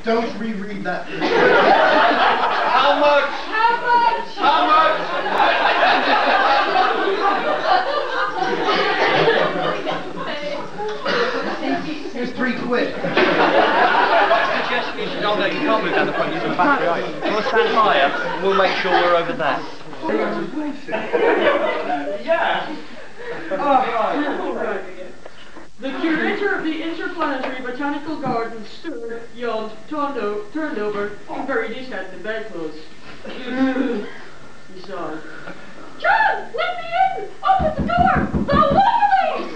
Don't reread that. How much? How much? How much? Here's £3. Oh no, you can't move down the front, you can back right. We'll stand higher and we'll make sure we're over there. Yeah. The curator of the Interplanetary Botanical Garden stirred, yawned, turned over, and buried his head in the bedclothes. He sighed. John, let me in! Open the door! The lovelies!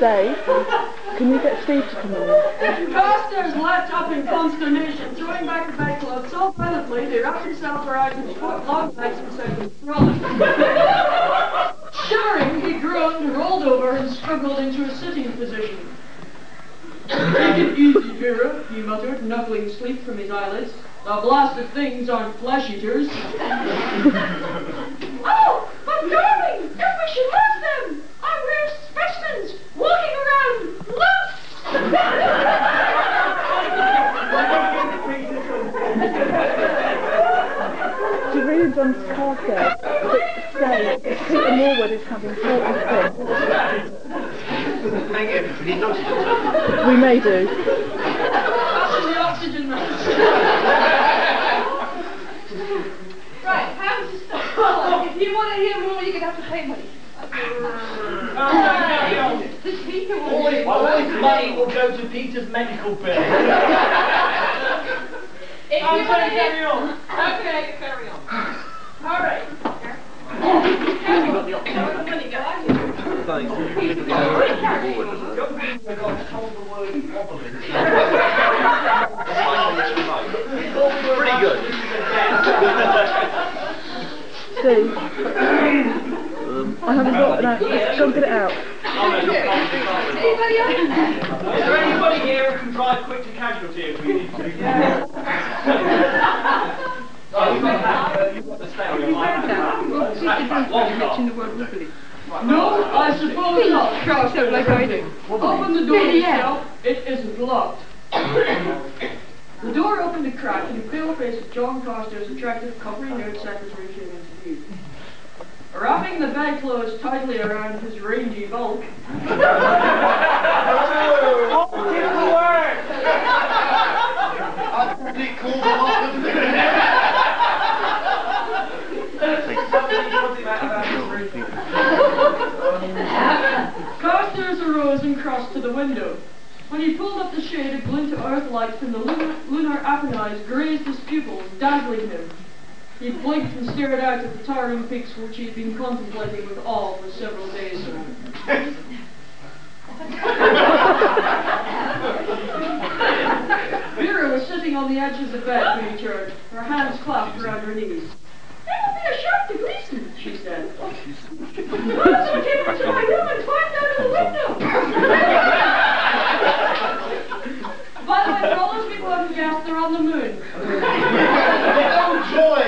Dave, can you get Steve to come in? Carstairs leapt up in consternation, throwing back the bedclothes so violently they wrapped themselves around his long legs and sent him sprawling. Shivering, he groaned, rolled over, and struggled into a sitting position. Take it easy, Vera, he muttered, knuckling sleep from his eyelids. The blasted things aren't flesh-eaters. Oh, but darling, if we should lose them! Our rare specimens, walking around, loose! Julian's on Carstairs, but say Peter Morwood is having thought we may do. The oxygen mask. Right, how does this stop? If you want to hear more, you're going to have to pay money. This Peter will All his money will go to Peter's medical bill. If you want to carry on. Okay, carry on. All right. Pretty good. Steve, I haven't got no, go and get it out. Is there anybody here who can drive quick to casualty if we need to? You've got the stereo. No, I suppose not. Like I do. Open the door yourself. It isn't locked. The door opened a crack and the pale face of John Carstairs' attractive, coppery-haired secretary came into view. Wrapping the bedclothes tightly around his rangy bulk. Carstairs arose and crossed to the window. When he pulled up the shade, a glint of earth light from the lunar Apennines grazed his pupils, dazzling him. He blinked and stared out at the towering peaks which he had been contemplating with awe for several days. Vera was sitting on the edge of the bed when he turned, her hands clasped around her knees. That would be a shock to Gleason, She said. Why don't you came into my room and climbed out of the window? By the way, for all those people who haven't guessed, they're on the moon. Oh joy!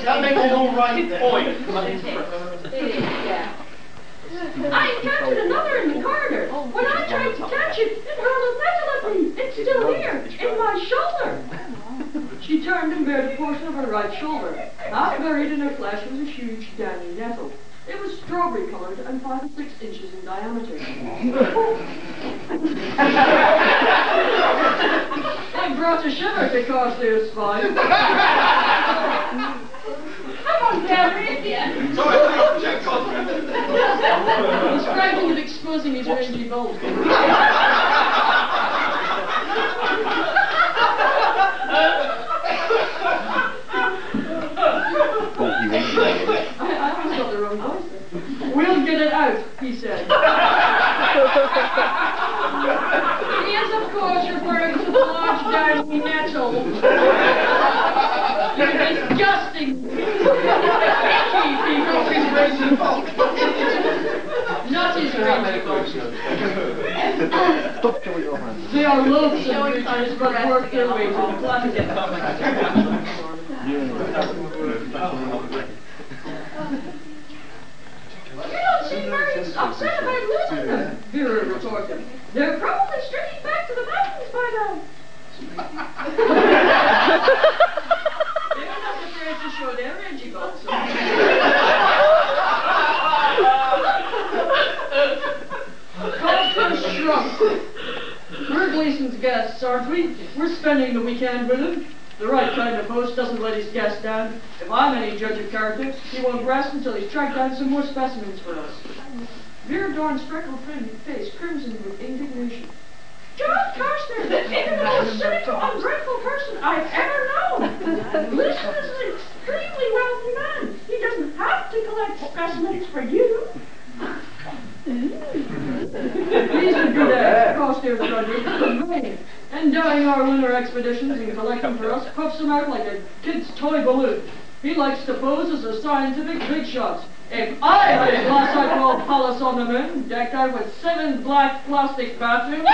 That makes it all right then. I encountered another in the corridor. When I tried to catch it, it hurled a metal at me. It's still here, in my shoulder. She turned and bared a portion of her right shoulder. Half buried in her flesh was a huge, downy nettle. It was strawberry coloured and 5 or 6 inches in diameter. It brought a shiver to Carstairs' spine. Come on, Gary. He's frightened at exposing his rangy bulk. I almost got the wrong voice there. We'll get it out, he said. He is, of course, referring to the large downy nettle. You disgusting, icky people. Not his rangy bulk. Stop showing your hands. They are loathsome creatures, but worth their weight in classic. You don't seem very upset about losing them, Vera retorted. they're probably streaking back to the mountains by now. They're not afraid to show their edgy butts. Costa shrugged. We're Gleason's guests, aren't we? We're spending the weekend with him. The right kind of host doesn't let his guests down. If I'm any judge of character, he won't rest until he's tracked down some more specimens for us. Vera Dorn's freckled face crimsoned with indignation. John Carstairs is the most cynical, ungrateful person I've ever known. Gleason is an extremely wealthy man. He doesn't have to collect specimens for you. He's a good egg, Carstairs grunted, but vain. Endowing our lunar expeditions and collecting for us puffs him out like a kid's toy balloon. He likes to pose as a scientific big shot. If I had a glassite walled palace on the moon, decked out with 7 black plastic bathrooms,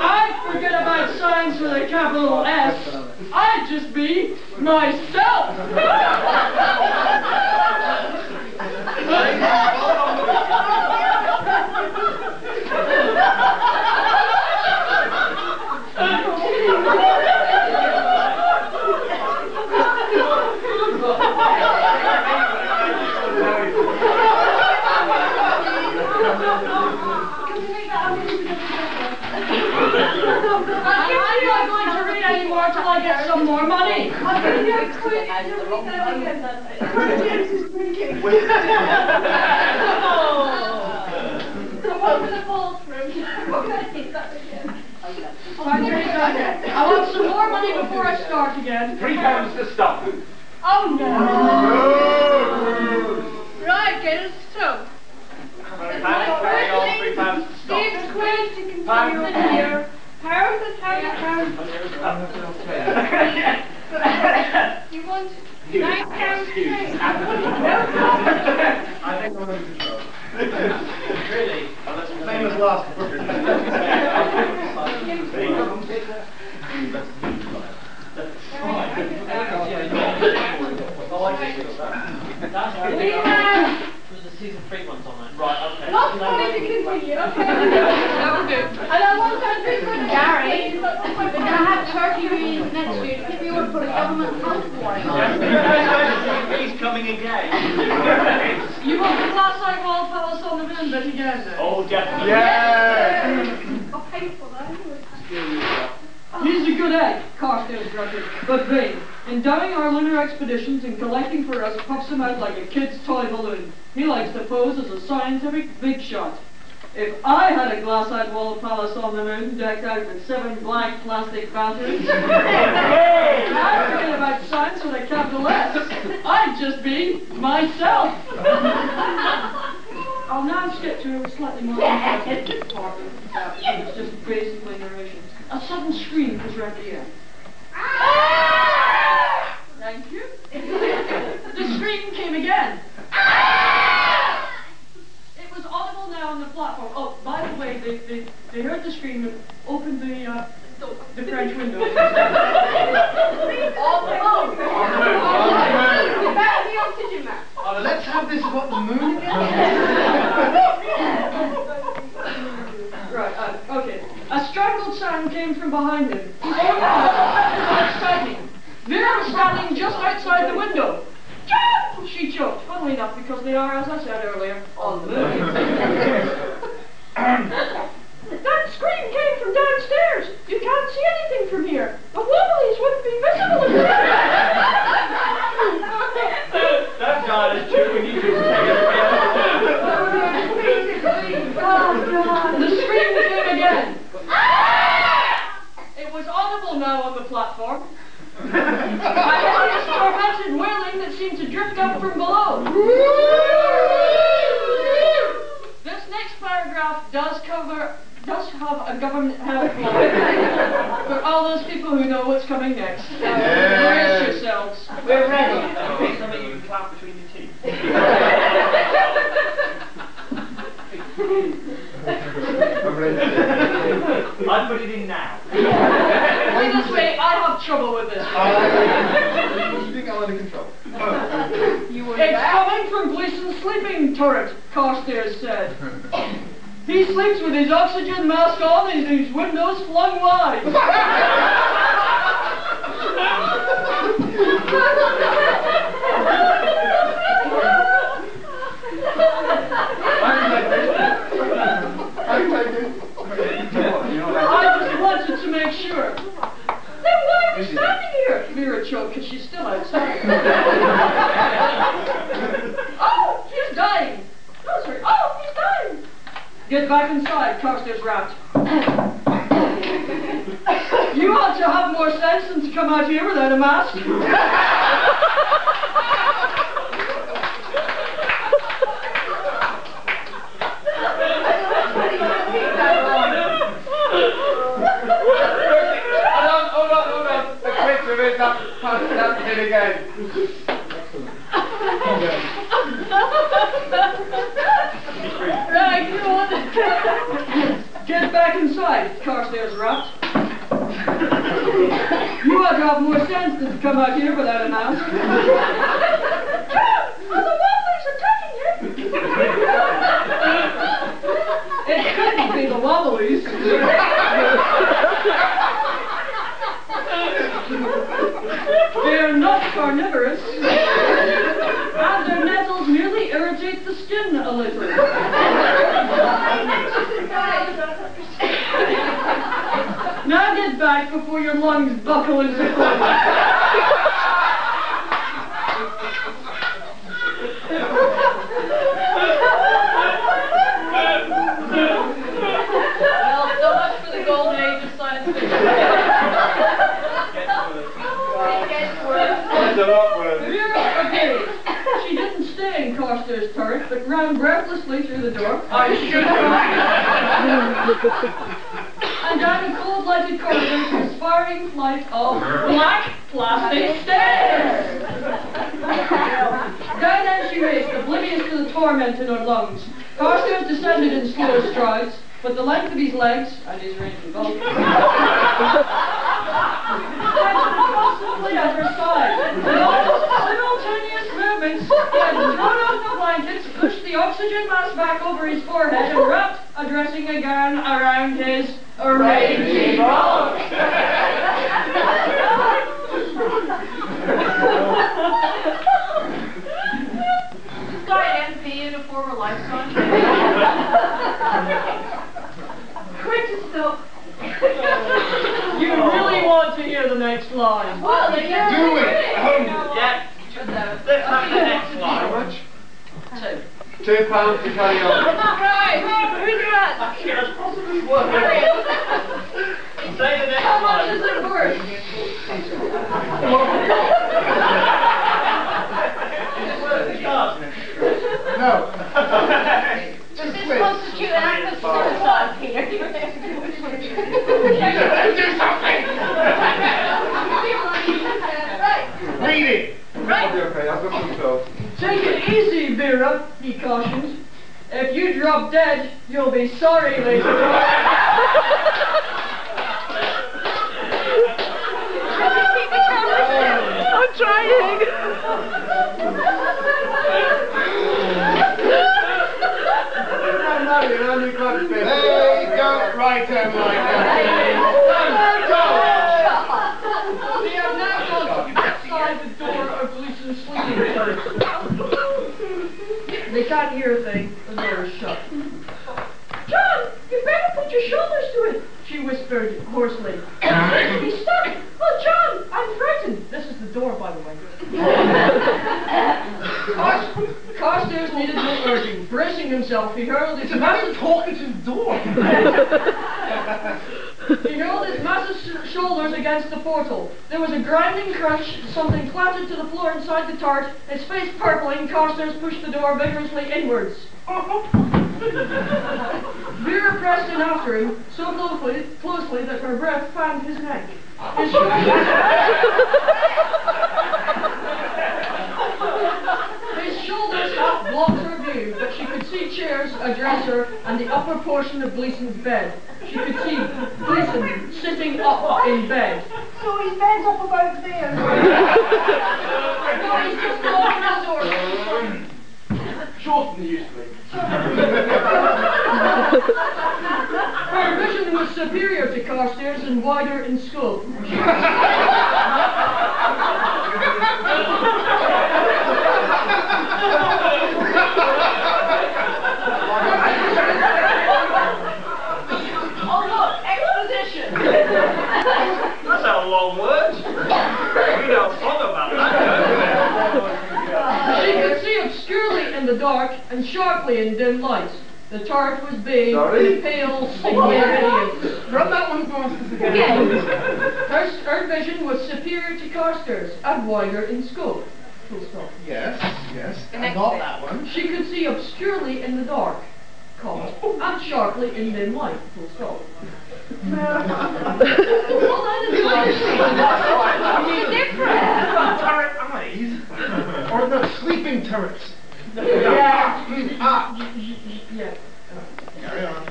I'd forget about science with a capital S. I'd just be myself. I'm not going to read anymore until I get some more money. I want some more money before I start again. £3 to stop. Oh no! Right, get us so. Steve's quiz to continue in here. Pound. You want £9 straight? I think I'm going to show. Really? Famous last word. There's the season 3 ones on that. Right, okay. Not funny to continue, okay? That will do. And I want that big one, Gary. We're going to have turkeys next year. If you would put a government health warning on. He's coming again. You want the glassite walled palace on the moon bit again then? Oh, definitely. Yeah! I'll pay for that. He's a good egg, Carstairs grunted, but vain. Endowing our lunar expeditions and collecting for us puffs him out like a kid's toy balloon. He likes to pose as a scientific big shot. If I had a glassite walled palace on the moon decked out with 7 black plastic bathrooms, I'd forget about science with a capital S. I'd just be myself. I'll now skip to a slightly more interesting part of the chapter. It's just basically narration. A sudden scream was rent the air. Thank you. The scream came again. It was audible now on the platform. Oh, by the way, they heard the scream and opened the French window. Let's have this about the moon again. Right, okay. A strangled sound came from behind him. Exciting. Vera was standing just outside the window. Jump! She choked, funnily enough, because they are, as I said earlier, on the moon. That scream came from downstairs. You can't see anything from here. The wobblies wouldn't be visible if That God is true. We need to take The scream came again. It was audible now on the platform. I heard this tormented wailing that seemed to drift up from below. This next paragraph does have a government health law for all those people who know what's coming next. Brace yourselves. now under control. It's coming from Gleason's sleeping turret, Carstairs said. He sleeps with his oxygen mask on and his windows flung wide. I just wanted to make sure. Then why are you standing here? Vera choked because she's still outside. Oh, he's dying. Oh, sorry. Oh, he's dying. Get back inside, Carstairs rapped. You ought to have more sense than to come out here without a mask. Hold on. The picture is that bit again. Right, go on. Get back inside, Carstairs rapped. You ought to have more sense than to come out here without a mask. Are the Wobblies attacking him? It couldn't be the Wobblies. They're not carnivorous. And their nettles merely irritate the skin a little. Now get back before your lungs buckle into place. Well, so much for the golden age of science fiction. It gets worse. That's a lot worse. Vera obeyed. She didn't stay in Carstairs' turret, but ran breathlessly through the door. I should And down a cold lighted corridor to a spiraling flight of black plastic stairs. Down then she raced, oblivious to the torment in her lungs. Carstairs descended in slow strides, but the length of his legs, and his range of bulk, constantly at her side. With almost simultaneous movements, he had thrown off the blankets, pushed the oxygen mask back over his forehead, and wrapped a dressing gown around his rangy bulk. Got an MP uniform or lifetime? Quick to stop. You really want to hear the next line? Well, they never Do it. Yeah. Let's have the next How one. much? 2. £2 to carry on. Right, who's that? That's possibly worth it. Say the next How much one. is it worth? No. Does this constitute an act of suicide, Peter? Do something! Right. Read it! Right. I'll be okay, I've got control. Take it easy, Vera, he cautioned. If you drop dead, you'll be sorry later on. I'm trying. Hey, don't write them like that. They have now gone outside the door of Gleason's sleeping turret. They can't hear a thing. The door is shut. John, you better put your shoulders to it. She whispered hoarsely. He's stuck. Oh, John, I'm frightened. This is the door, by the way. Carstairs needed no urging. Bracing himself, he hurled his massive talking to the door. He hurled his massive shoulders against the portal. There was a grinding crunch, something clattered to the floor inside the turret. His face purpling, Carstairs pushed the door vigorously inwards. Vera pressed in after him, so closely that her breath fanned his neck. His shoulders half blocked her view, but she could see chairs, a dresser, and the upper portion of Gleason's bed. She could see Gleason sitting up in bed. So his bed's up about there. No, he's just walking outdoors. Shorter than he used to be. Her vision was superior to Carstairs and wider in scope. Oh look, exposition. That's a long word. We don't talk about that, She could see obscurely in the dark and sharply in dim light. The turret was big, pale, sickly radiance. Run that one past us again. Her vision was superior to Carstairs and wider in scope. Full stop. Yes, I got that one. She could see obscurely in the dark, comma, and sharply in dim light. Full stop. Turret eyes? Or the sleeping turrets? Yeah. Yeah. Carry on.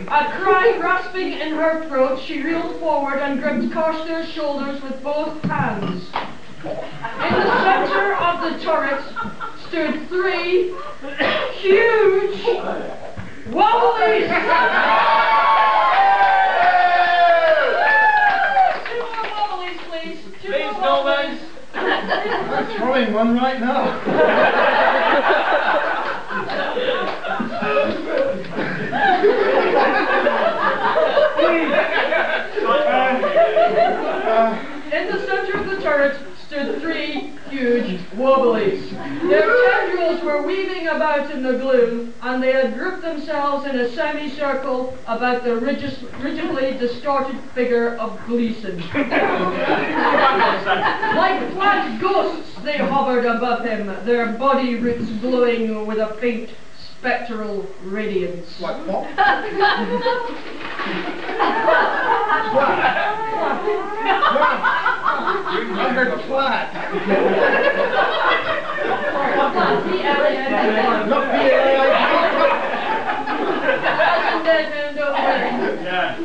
A cry rasping in her throat, she reeled forward and gripped Carstairs' shoulders with both hands. In the center of the turret stood 3 huge wobblies. 2 more wobblies, please. 2 more Please, wobblies. I'm throwing one right now. In the center of the turret stood 3 huge wobblies. Their tendrils were weaving about in the gloom, and they had grouped themselves in a semicircle about the rigidly distorted figure of Gleason. Like flat ghosts they hovered above him, their body roots glowing with a faint spectral radiance. Like what? Under flat. Not Yeah.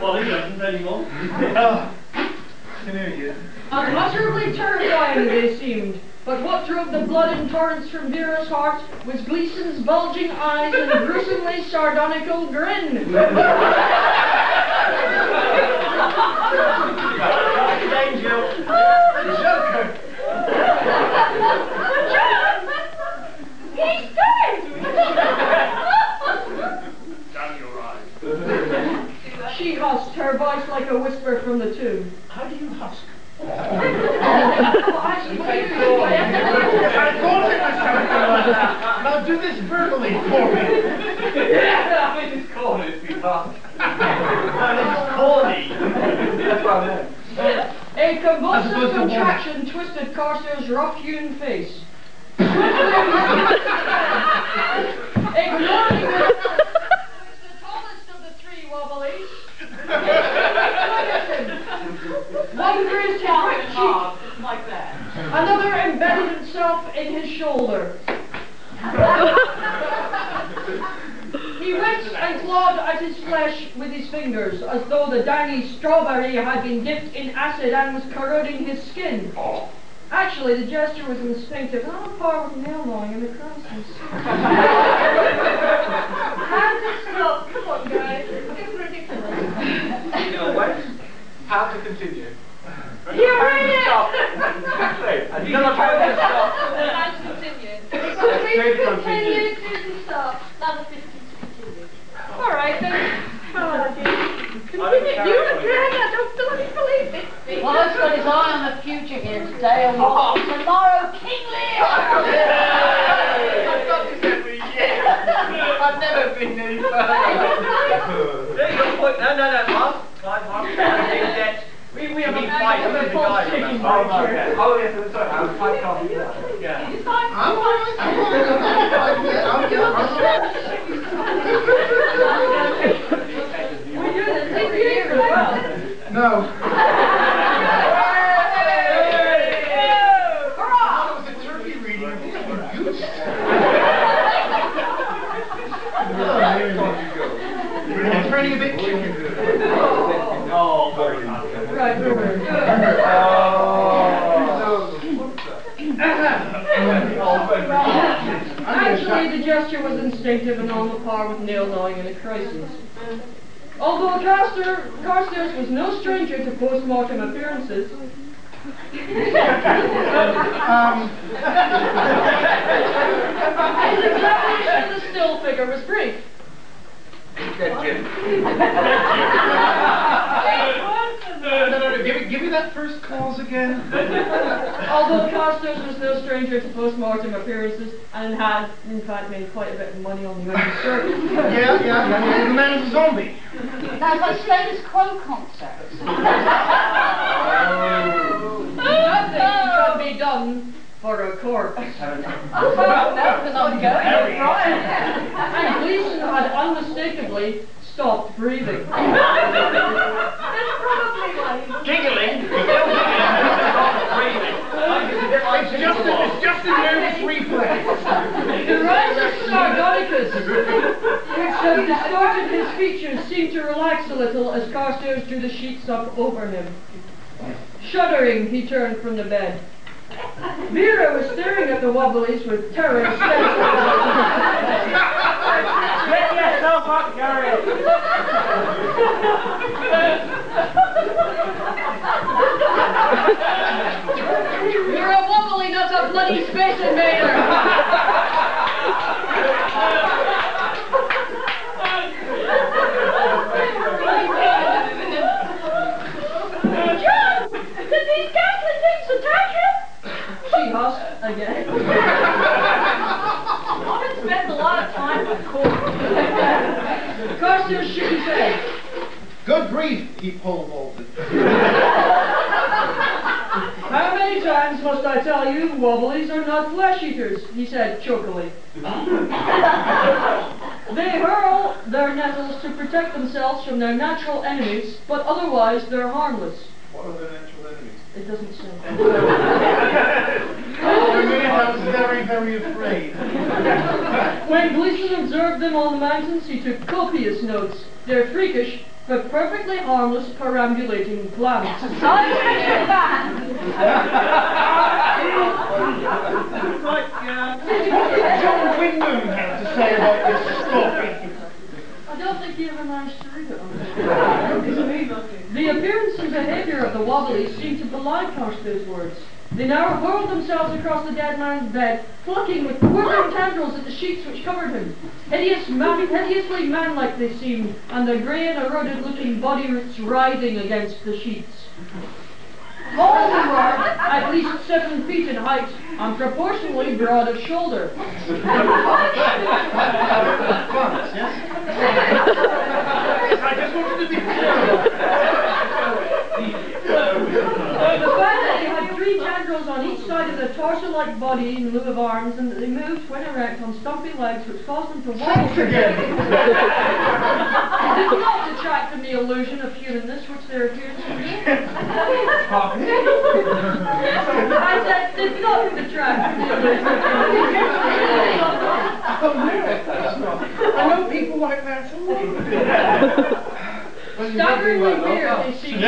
Well, he doesn't anymore. Come here, you. Unutterably terrifying they seemed, but what drove the blood in torrents from Vera's heart was Gleason's bulging eyes and gruesomely sardonical grin. Danger. Joker. He's dead. Damn your eyes. She husked, her voice like a whisper from the tomb. How do you husk? Well, actually, what do you do? I thought it was something like that. Now do this verbally for me. Yeah, I mean, it's corny, it's too fast. No, this is corny. That's what I meant. A convulsive contraction twisted Carstairs' rough-hewn face. Ignoring the tallest of the 3 wobblies. One grazed his right cheek, Like that. another embedded itself in his shoulder. He rinsed and clawed at his flesh with his fingers, as though the downy strawberry had been dipped in acid and was corroding his skin. Actually, the gesture was instinctive, and on par with nail gnawing in the crisis. Hands are stop. Come on, guys. It's ridiculous. You know what? How to continue. You read it! No, no, how to stop. Let's continue. Please continue. Susan, stop. Level 50 to continue. Alright then. I don't Continue. carry You on. again, I don't bloody believe it. Well, I've got his eye on the future here today, and tomorrow, King Lear! I've got this every year. I've never been any further. There you go, point. No, Mark. Mark. We have a You mean fight with the guy, remember? Oh, yes, sorry, I'm fight off. Yeah. I'm alright. We do this every year as well. No. Hurrah! That was a turkey reading of the goose. Actually, the gesture was instinctive and on the par with nail gnawing in a crisis. Although Carstairs was no stranger to post-mortem appearances, his examination of the still figure was brief. Give me that first clause again. Although Carstairs was no stranger to post-mortem appearances and had, in fact, made quite a bit of money on the early circuit. Yeah. The man's a zombie. That's like status quo concerts. Nothing can be done for a corpse. Because I'm going. And Gleason had unmistakably stopped breathing. That's probably why he was Giggling. It's just a nervous reflex. The risus sardonicus, which had distorted his features, seemed to relax a little as Carstairs drew the sheets up over him. Shuddering, he turned from the bed. Vera was staring at the Wobblies with terror stenciled. Get yourself up, Gary. You're a Wobbly, not a bloody space invader! John! Did these ghastly things attack him? She husked again. I've spent a lot of time with court. Carstairs shook his head. Good grief, he pole vaulted. How many times must I tell you Wobblies are not flesh eaters? He said chokily. They hurl their nettles to protect themselves from their natural enemies, but otherwise they're harmless. What are their natural enemies? It doesn't say. I was very, very afraid. When Gleason observed them on the mountains, he took copious notes. They're freakish, but perfectly harmless perambulating plants. I'm taking back. What did John Wyndham have to say about this scorpion? I don't think he ever managed to read it. The appearance and behaviour of the Wobblies seemed to belie Carstairs' words. They now hurled themselves across the dead man's bed, plucking with quivering tendrils at the sheets which covered him. Hideously man-like they seemed, and their grey and eroded-looking body roots writhing against the sheets. All were at least 7 feet in height and proportionally broad of shoulder. Plants, yes? I just wanted to be clear. The fact that they had 3 tendrils on each side of their torso-like body in lieu of arms, and that they moved when erect on stumpy legs which caused them to wobble again. did not detract from the illusion of humanness which their appearance revealed. I said did not detract from the illusion of humanness. I know people like that. Staggeringly weird they seemed.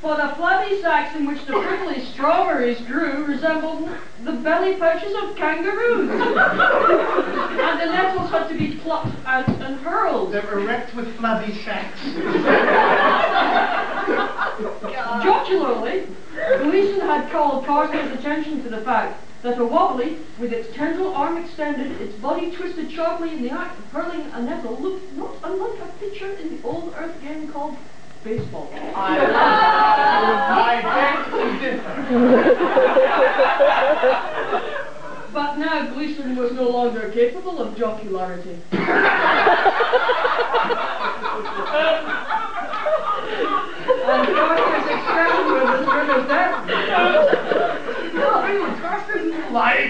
For the flabby sacks in which the prickly strawberries grew resembled the belly pouches of kangaroos. And the nettles had to be plucked out and hurled. They're erect with flabby sacks. Jocularly, Gleason had called Carstairs' attention to the fact that a Wobbly, with its tendril arm extended, its body twisted sharply in the act of hurling a nettle, looked not unlike a feature in the old Earth game called baseball. I beg to differ. But now Gleason was no longer capable of jocularity. And Carstairs' expression was as grim as death. Carstairs isn't lying.